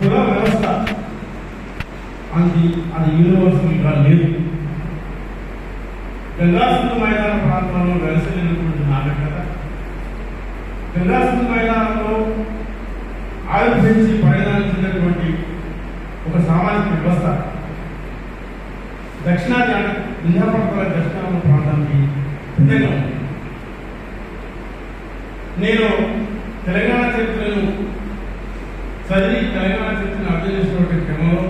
కుల వ్యవస్థ అది యూనివర్సల్గా లేదు. గంగా సింధు మైదాన ప్రాంతంలో వెలసిల్లినటువంటి నాగరికత, గంగా సింధు మైదానంలో ఆవిర్భవించి పరిణామించినటువంటి ఒక సామాజిక వ్యవస్థ దక్షిణాది వింధ్యాపర్వతాల దక్షిణాది ప్రాంతానికి భిన్నంగా ఉంది. నేను తెలంగాణ చరిత్రను చదివి తెలంగాణ చరిత్రను అర్థం చేసినటువంటి క్రమంలో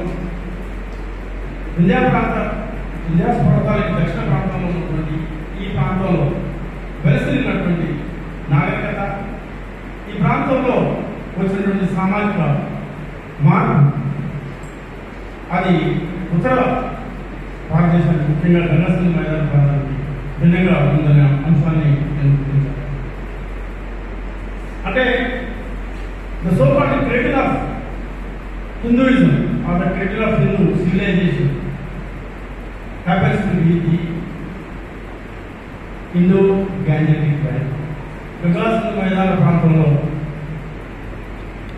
వింధ్యాపర్వతాలకి దక్షిణ ప్రాంతంలో ఉన్నటువంటి ఈ ప్రాంతంలో వెలసిల్లినటువంటి నాగరికత, ఈ ప్రాంతంలో వచ్చినటువంటి సామాజిక మార్పు అది ఉత్తర భారతదేశానికి ముఖ్యంగా గంగా సింధు మైదాన ప్రాంతానికి భిన్నంగా ఉందనే అంశాన్ని నేను గుర్తించాను. అంటే the so called cradle of Hinduism or the cradle of Hindu civilization happens to be the Indo Gangetic valley. Ganga Sindhu మైదాన ప్రాంతంలో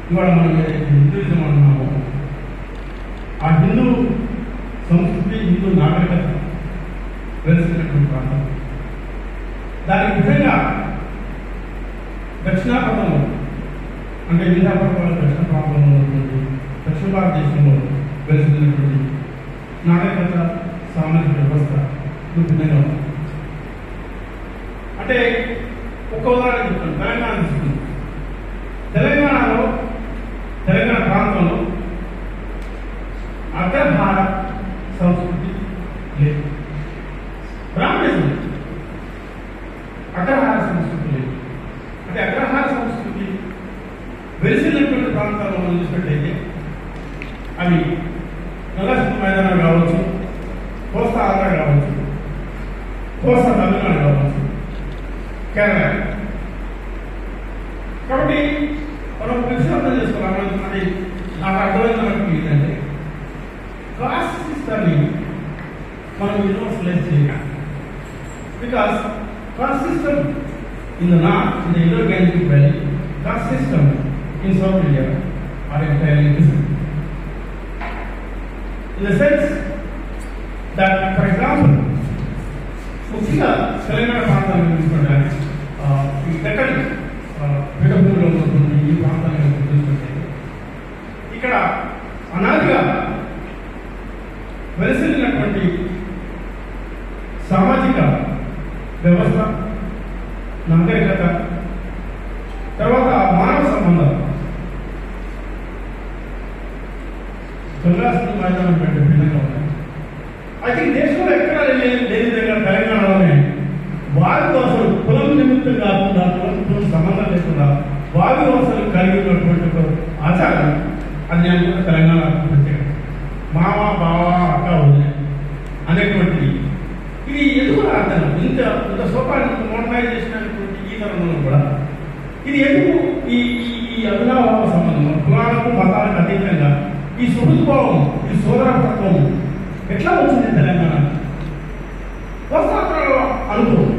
ఇవాళ మనం ఏదైతే హిందూయిజం అంటున్నామో ఆ హిందూ సంస్కృతి, హిందూ నాగరికత వెలిసినటువంటి ప్రాంతం. దానికి విధంగా దక్షిణాపథంలో అంటే వింధ్యాపర్వతాల దక్షిణ ప్రాంతంలో ఉన్నటువంటి దక్షిణ భారతదేశంలో వెలిసినటువంటి నాగరికత, సామాజిక వ్యవస్థ భిన్నంగా ఉంది. అంటే ఒక్క ఉదాహరణ చెప్తాను. తెలంగాణ తీసుకుంది. తెలంగాణ ప్రాంతంలో అగ్రహార సంస్కృతి లేదు, బ్రాహ్మణిజం అగ్రహార సంస్కృతి లేదు. అంటే అగ్రహార సంస్కృతి వెలిసినటువంటి ప్రాంతాల్లో మనం చూసినట్టయితే అవి గంగా సింధు మైదానం కావచ్చు, కోస్తా ఆంధ్ర కావచ్చు, కోస్తా తమిళనాడు కావచ్చు, కేరళ. కాబట్టి మనం విషయం అర్థం చేసుకోవాలి. అది నాకు అర్థమైనటువంటి ఏంటంటే కాస్ట్ సిస్టమ్ని మనం యూనివర్సలైజ్ చేయాలి. Because caste system in the north, in the Indo Gangetic valley, caste system in south India are entirely different. In the sense that for example ముఖ్యంగా తెలంగాణ ప్రాంతాన్ని తీసుకుంటే ఈ దక్కన్ పీఠభూమిలో ఉన్నటువంటి ఈ ప్రాంతాన్ని చూసుకుంటే ఇక్కడ అనాదిగా వెలసిల్లినటువంటి సామాజిక వ్యవస్థ, నాగరికత, తర్వాత మానవ సంబంధాలు గంగా సింధు మైదానం కంటే భిన్నంగా ఉన్నాయి. ఐ థింక్ దేశంలో ఎక్కడ లేని విధంగా తెలంగాణలోనే వారి అసలు కులం నిమిత్తం కాకుండా, కులంతో సంబంధం లేకుండా వారి అసలు కలిగి ఉన్నటువంటి ఒక ఆచారం అది నేను కూడా తెలంగాణ ప్రత్యేకత. మామ, బావ, అక్క, వదిన అనేటువంటి ఇది ఎందుకు అర్థం ఇంత సోపాన్ని మోడర్నైజేషన్ అనేటువంటి ఈ తరంలో కూడా ఇది ఎందుకు ఈ అభినవ సంబంధం కులాలకు మతాలకు అతీతంగా ఈ సుహృద్భావం, ఈ సోదరతత్వం ఎట్లా వచ్చింది తెలంగాణ? కోస్తాంధ్రలో అనుభవం,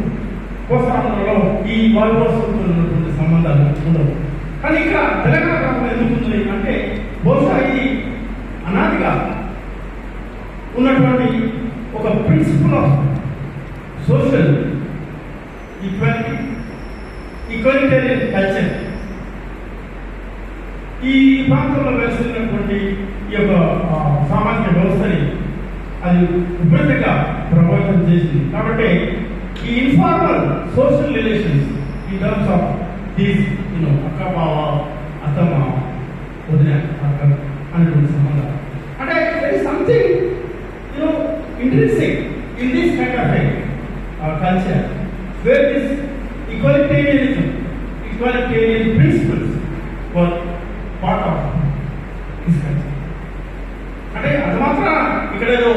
కోస్తాంధ్రలో ఈ వాయుభాషలతో ఉన్నటువంటి సంబంధాలు ఉండవు. కానీ ఇక్కడ తెలంగాణ ప్రాంతం ఎందుకు ఉంది అంటే బహుశా ఇది అనాదిగా ఉన్నటువంటి ఒక principle of social equality, egalitarian culture ఈ ప్రాంతంలో వెలిసినటువంటి ఈ యొక్క సామాజిక వ్యవస్థని అది విపరీతంగా ప్రభావితం చేసింది. కాబట్టి ఈ informal social relations in terms of these అక్క, బావ, అత్తమ్మ, వదిన, అక్క అనేటువంటి సంబంధాలు అంటే that is something intrinsic in this kind of a culture where this equalitarian principles were part of this culture. అంటే అది మాత్రం ఇక్కడ ఏదో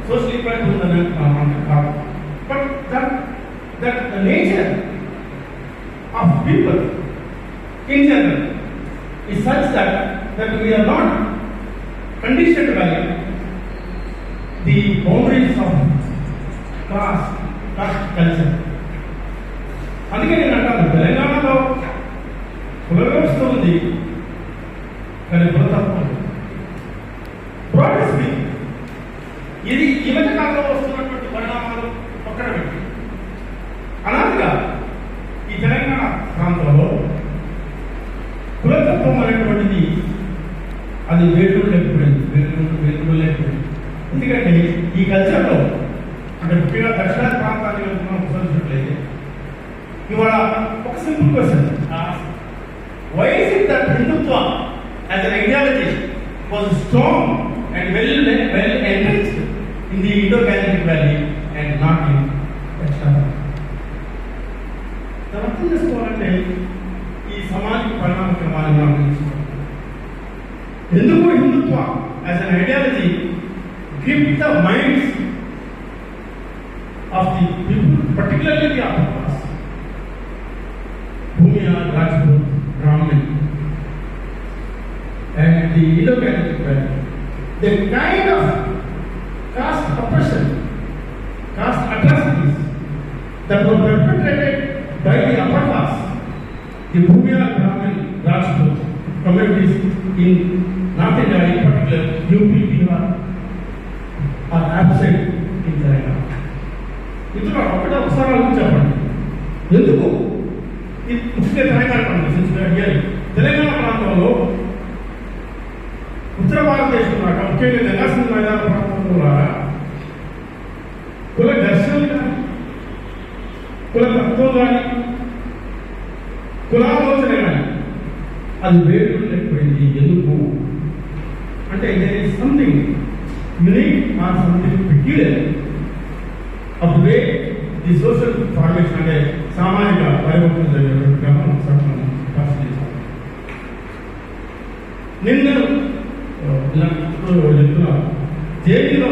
సోషల్ ఈక్వాలిటీ ఉందని కాదు. But that the nature of people in general is such that we are not conditioned by the boundaries of caste culture. అందుకే నేను అంటాను తెలంగాణలో కుల వ్యవస్థ ఉంది కానీ కుల తత్వం ఇది ఈ మధ్య కాలంలో వస్తున్నటువంటి పరిణామాలు పక్కన పెట్టి అనాదిగా ఈ తెలంగాణ ప్రాంతంలో కులతత్వం అనేటువంటిది అది వేరులు లేకపోయింది, వేరులు లేకపోయింది. ఎందుకంటే ఈ కల్చర్లో అంటే ముఖ్యంగా దక్షిణాది ప్రాంతానికి మనం చూసినట్లయితే ఇవాళ ఒక simple question, why is it that Hindutva as an ideology was strong and well entrenched in the Indo Gangetic valley and not in దక్షిణ? అర్థం చేసుకోవాలంటే ఈ సామాజిక పరిణామ క్రమాన్ని మనం తెలుసుకోవాలి. ఎందుకు Hindutva as an ideology grip the minds of the people, particularly the upper class, Bhumia, Rajput, Brahmin, and the Indo-Gangetic Valley. The kind of caste oppression, caste atrocities that were perpetrated by the upper class, the Bhumia, Brahmin, Rajput communities in North India, in particular UP, Bihar, are absent in Telangana. ఇందులో ఒకసారి ఆలోచించండి, ఎందుకు ఈ ముఖ్య తెలంగాణ తెలంగాణ ప్రాంతంలో ఉత్తర భారతదేశం దాకా ముఖ్యంగా గంగాసింధు మైదాన ప్రాంతంలో కుల ఘర్షణలు కానీ కుల తత్వం కానీ కులాలోచన కానీ అది వేరు లేకపోయింది. ఎందుకు అంటే there is something unique or something peculiar of the way the social formation అంటే సామాజిక పరివర్తన జరిగేటట్టుగా మనం పరిశీలించాలి. నిన్న చెప్తున్నా జేడీలో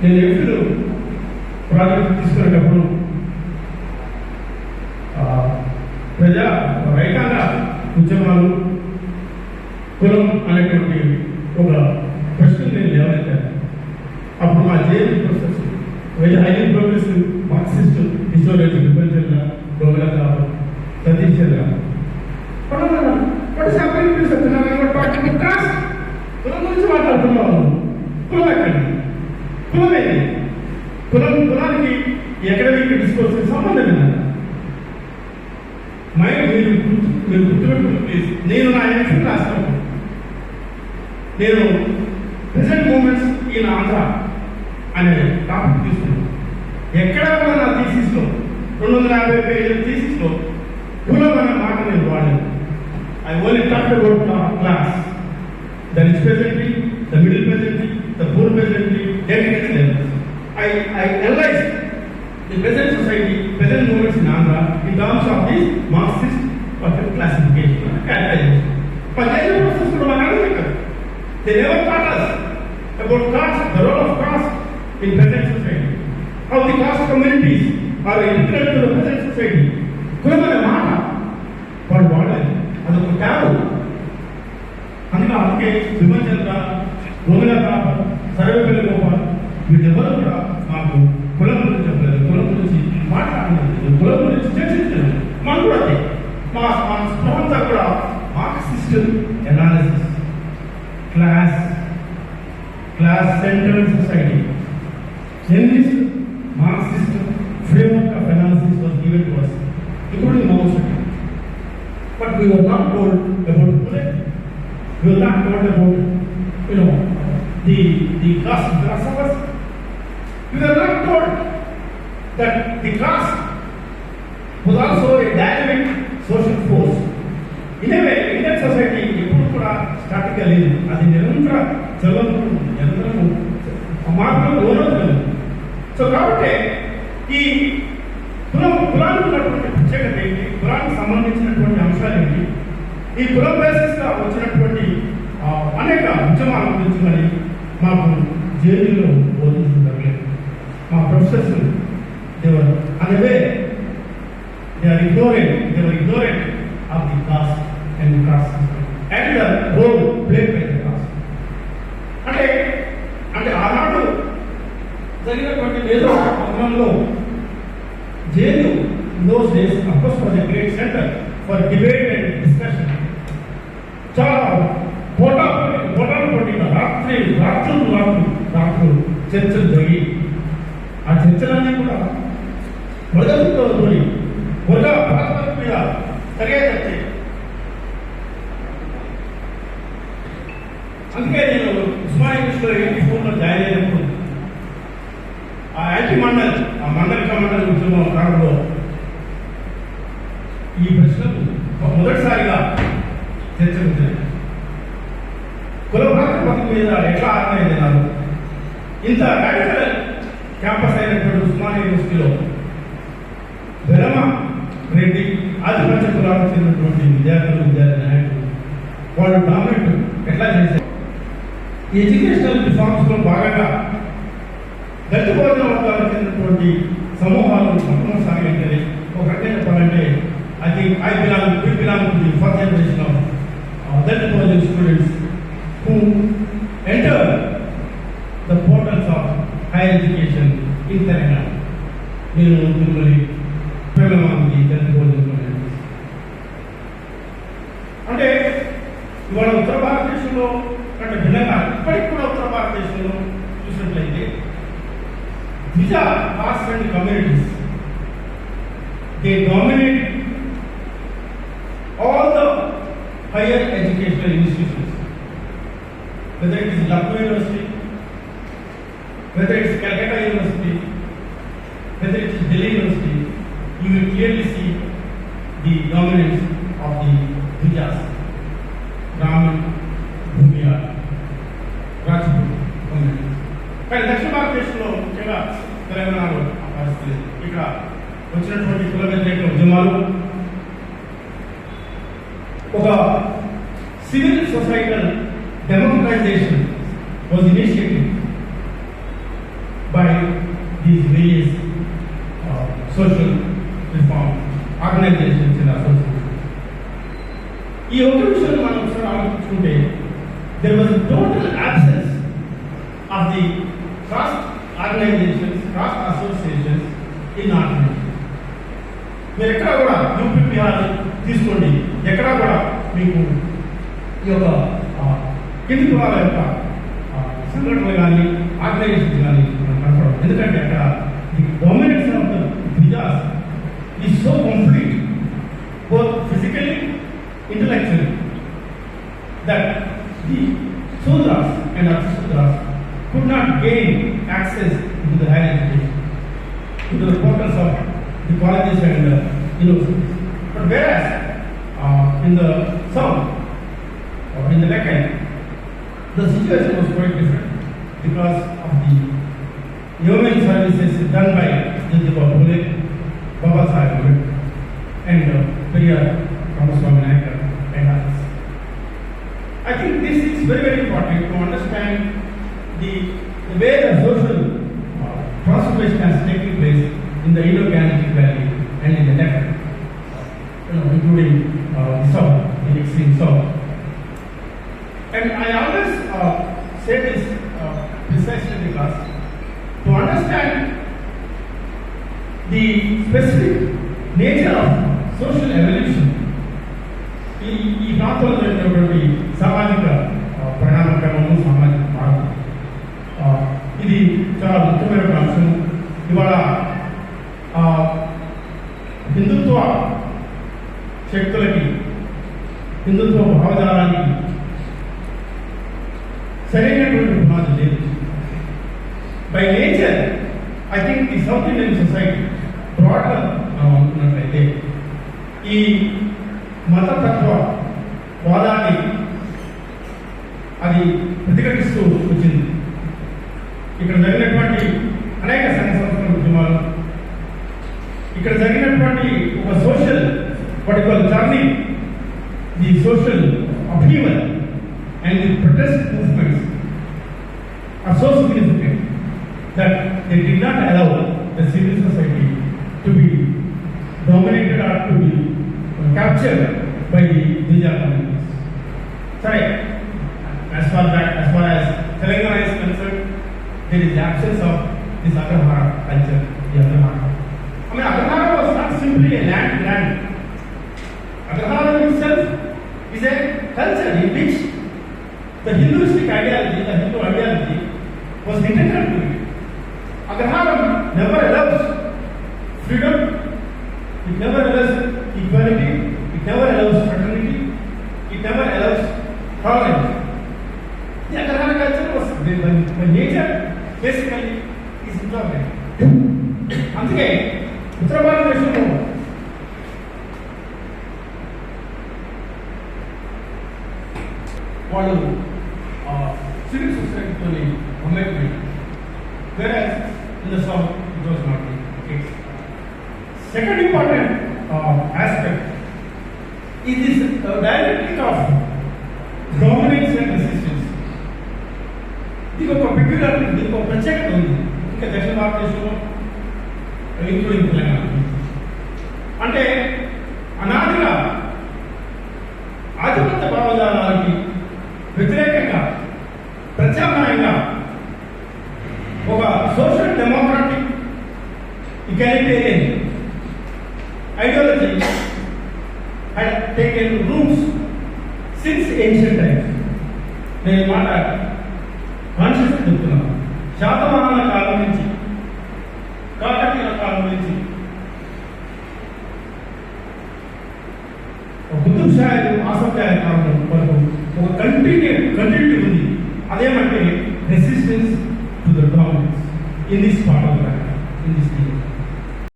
నేను ఎప్పుడు ప్రాజెక్ట్ తీసుకునేటప్పుడు ప్రజా రైతాంగ ఉద్యమాలు కులం అనేటువంటి ఒక ప్రశ్న నేను లేవనెత్తాను. అప్పుడు మా JL professors very highly progressive Marxist historian విభజన డోగలత సతీష్ చంద్ర కులం గురించి మాట్లాడుతున్నాము. కులం ఎక్కడి కులమేది కులానికి ఎకడమిక్ డిస్కోర్స్ సంబంధం ఏంటంటే మీరు గుర్తుపెట్టుకున్న ప్లీజ్, నేను నా ఎన్ఎస్ఎల్ రాసినప్పుడు నేను ప్రెసెంట్ మూమెంట్స్ ఇన్ ఆంధ్ర అనే టాపిక్ తీసుకున్నాను. ఎక్కడ కూడా నా థీసిస్లో 250 పేజీల థీసిస్లో కులం అనే మాట నేను వాడాను. I only talk about class, the rich peasantry, the middle peasantry, the poor peasantry, dedicated levels. I analyzed the present society, present movements in Andhra in terms of this Marxist classification and categorization. But they never processed from another. They never taught us about caste, the role of caste in present society, how the caste communities are integral to the present society. కులమైన మాట వాడు వాడాలి, అదొక tab. అందుకే విభజన గోవిలత సర్వేపల్లి గోపాల్ వీళ్ళెవరు కూడా మాకు కులం గురించి చెప్పలేదు, కులం గురించి మాట్లాడలేదు, కులం గురించి చర్చించలేదు. మాకు కూడా అదే మా స్పృహంతా కూడా Marxist analysis, class centered society. In this Marxist framework of analysis was given to us, including Mao Zedong. But we were not told about Pune. We were not told about, the caste philosophers. We were not told that the caste was also a dynamic social force. In a way, Indian society ఎప్పుడు కూడా స్టాటిక్గా లేదు, అది నిరంతర చలనం, నిరంతరం మార్పులకు లోనవుతుంది. So కాబట్టి ఈ కులానికి ఉన్నటువంటి ప్రత్యేకత ఏంటి, కులానికి సంబంధించినటువంటి అంశాలు ఏంటి, ఈ కులం బేసిస్గా వచ్చినటువంటి అనేక ఉద్యమాల గురించి మరి మాకు జేడీలో బోధించడం. మా ప్రొఫెసర్స్ దేవర్ అనేవే they were ignorant of the caste and the caste system and the role played by the caste. అంటే ఆనాడు జరిగినటువంటి ఏదో ప్రోగ్రాంలో JNU in those days of course was a great center for debate and discussion. చాలా పోటాలు పోటీగా రాత్రి చర్చలు జరిగి ఆ చర్చలన్నీ కూడా ప్రజలతో వర్గ ప్రాతిపదిక మీద సరిగా చెప్తే అందుకే నేను ఉస్మానియా యూనివర్సిటీలో 84లో జాయిన్ అయినప్పుడు ఆ మండలిక మండలి ఉద్యమం కాలంలో ఈ ప్రశ్నకు మొదటిసారిగా చర్చ వచ్చింది. కుల ప్రాతిపదిక మీద ఎట్లా ఆర్గనైజ్ అయినారు? ఇంత రాడికల్ క్యాంపస్ అయినటువంటి ఉస్మానియా యూనివర్సిటీలో వెలమ రెడ్డి ఆదివాసీ కులాలకు చెందినటువంటి విద్యార్థి నాయకులు వాళ్ళు డామినేట్ ఎట్లా చేశారు? ఎడ్యుకేషనల్ రిఫార్మ్స్ లో భాగంగా దళిత బహుజన వర్గాలకు చెందినటువంటి సమూహాలు మొట్టమొదటిసారి ఒక రకంగా చెప్పాలంటే I belong to the first generation of Dalit Bahujana students who entered the portals of higher education in Telangana. నేను తిరుమలి ప్రేమమాంగి దళిత బహుజన స్టూడెంట్స్ అంటే ఇవాళ ఉత్తర భారతదేశంలో కంటే భిన్నంగా ఇప్పటికి కూడా ఉత్తర భారతదేశంలో చూసినట్లయితే Dwija caste and communities they dominate all the higher educational institutions, whether it is Lucknow University, whether it is Calcutta University, whether it is Delhi University, you will clearly see the dominance of the Vijas, Brahmin, Bhumiya, Rajput communities. కానీ దక్షిణ భారతదేశంలో ముఖ్యంగా తెలంగాణలో ఆ పరిస్థితి ఇక్కడ వచ్చినటువంటి కుల వ్యతిరేక ఉద్యమాలు ఒక civil societal democratization was initiated by these various social reform organizations and associations. ఈ ఒక్క విషయాన్ని మనం ఒకసారి ఆలోచించుకుంటే there was a total absence of the caste organizations, caste associations in our country. మీరు ఎక్కడ కూడా యూపీ బిహార్ తీసుకోండి, ఎక్కడా కూడా మీకు ఈ యొక్క కింది కులాల యొక్క సంఘటనలు కానీ ఆర్గనైజేషన్ కానీ కనపడదు. ఎందుకంటే అక్కడ the dominance of the dwijas is so complete both physically intellectually that the Shudras and Ardhashudras could not gain access to the higher education, to the portals of the colleges and universities. But whereas in the south or in the Deccan, the situation was quite different because of the yeoman services done by Jyotiba Phule, Baba Saheb Ambedkar, and Periyar Ramaswamy Naicker and others. I think this is very, very important to understand the way the social transformation has taken place in the Indo-Gangetic Valley and in the Deccan, including the south, the extreme south. And I always say this precisely because to understand the specific nature of social evolution, ఈ ప్రాంతంలో జరిగినటువంటి సామాజిక పరిణామ క్రమము, సామాజిక మార్పు, ఇది చాలా ముఖ్యమైన అంశం. ఇవాళ హిందుత్వ శక్తులకి, హిందుత్వ భావజాలానికి సరైనటువంటి పునాది లేదు. By nature I think the south Indian society బ్రాడ్గా మనం అనుకున్నట్లయితే ఈ మతతత్వ వాదాన్ని అది ప్రతిఘటిస్తూ వచ్చింది. ఇక్కడ జరిగినటువంటి అనేక సంఘ సంస్కరణ ఉద్యమాలు, ఇక్కడ జరిగినటువంటి ఒక social particular journey, the social upheaval and the protest movements are so significant that they did not allow the civil society to be dominated or to be captured by the Vija communities. Sorry, as far as Telangana is concerned, there is the absence of this Agrahara culture, the Agrahara. I mean, Agrahara was not simply a land. Agrahara itself is a culture in which the Hinduistic ideology, the Hindu ideology was integral to it. Agraharam never allows freedom, it never allows equality, it never allows fraternity, it never allows tolerance. The Agraharan culture was by nature basically is intolerant. అందుకే ఉత్తర భారతదేశంలో వాళ్ళు civil సొసైటీతో commitment, whereas in the south it was not the case. Second important aspect is this dialectic of dominance and resistance. దీనికి ఒక peculiarity, దీనికి ఒక ప్రత్యేకత ఉంది ఇంకా దక్షిణ భారతదేశంలో, ఇంక్లూడింగ్ తెలంగాణ. అంటే అనాదిగా ఆధిపత్య భావజాలానికి వ్యతిరేకంగా ప్రత్యామ్నాయంగా ఒక social democratic egalitarian ideology had taken roots since ancient times. నేను మాట కాన్షియస్ చెప్తున్నాను. శాతవాహన కాలం నుంచి, కాకతీయుల కాలం నుంచి, కుతుబ్ షాహీ ఆసఫ్ జాహీ కాలం వరకు ఒక కంటిన్యూటీ ఉంది. అదేమంటే resistance to the dominance in this part of the country, in this